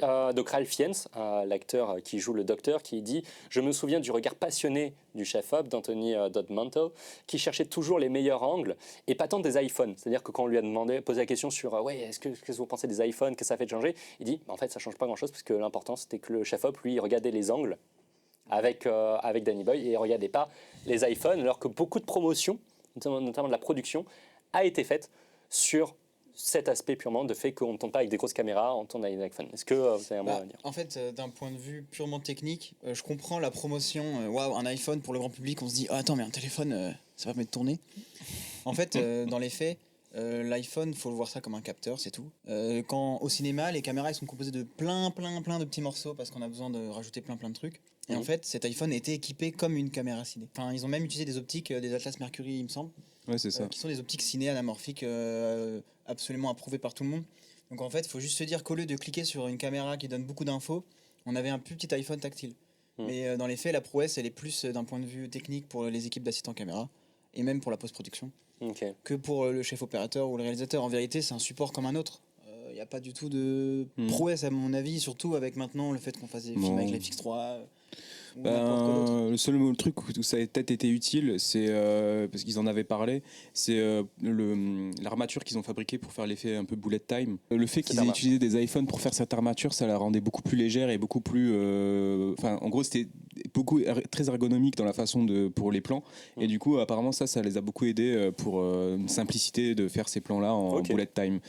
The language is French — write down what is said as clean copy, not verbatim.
Donc Ralph Fiennes, l'acteur qui joue le docteur, qui dit « Je me souviens du regard passionné du chef-op d'Anthony Dodd Mantle, qui cherchait toujours les meilleurs angles et pas tant des iPhones. » C'est-à-dire que quand on lui a posé la question sur « Ouais, qu'est-ce que vous pensez des iPhones, qu'est-ce que ça fait de changer ?» Il dit « En fait, ça change pas grand-chose parce que l'important, c'était que le chef-op, lui, il regardait les angles avec Danny Boyle et il regardait pas les iPhones, alors que beaucoup de promotions, notamment de la production, a été faite sur cet aspect purement de fait qu'on ne tourne pas avec des grosses caméras, on tourne avec des iPhones. Est-ce que vous avez un mot à dire ? En fait, d'un point de vue purement technique, je comprends la promotion. Waouh, un iPhone pour le grand public, on se dit attends, mais un téléphone, ça va permettre de tourner. En fait, dans les faits, l'iPhone, faut voir ça comme un capteur, c'est tout. Quand au cinéma, les caméras elles sont composées de plein de petits morceaux parce qu'on a besoin de rajouter plein de trucs. Et en fait, cet iPhone était équipé comme une caméra ciné. Enfin, ils ont même utilisé des optiques, des Atlas Mercury, il me semble. Ouais, c'est ça. Qui sont des optiques ciné anamorphiques absolument approuvées par tout le monde. Donc en fait, il faut juste se dire qu'au lieu de cliquer sur une caméra qui donne beaucoup d'infos, on avait un plus petit iPhone tactile. Mais dans les faits, la prouesse, elle est plus d'un point de vue technique pour les équipes d'assistants caméra et même pour la post-production que pour le chef opérateur ou le réalisateur. En vérité, c'est un support comme un autre. Il n'y a pas du tout de prouesse à mon avis, surtout avec maintenant le fait qu'on fasse des films avec l'FX3 ou n'importe quoi d'autre. Le seul truc où ça a peut-être été utile, c'est parce qu'ils en avaient parlé, c'est l'armature qu'ils ont fabriquée pour faire l'effet un peu bullet time. Le fait qu'ils aient utilisé des iPhones pour faire cette armature, ça la rendait beaucoup plus légère et beaucoup plus. En gros, c'était très ergonomique dans la façon pour les plans. Et du coup, apparemment, ça les a beaucoup aidés pour une simplicité de faire ces plans-là en bullet time.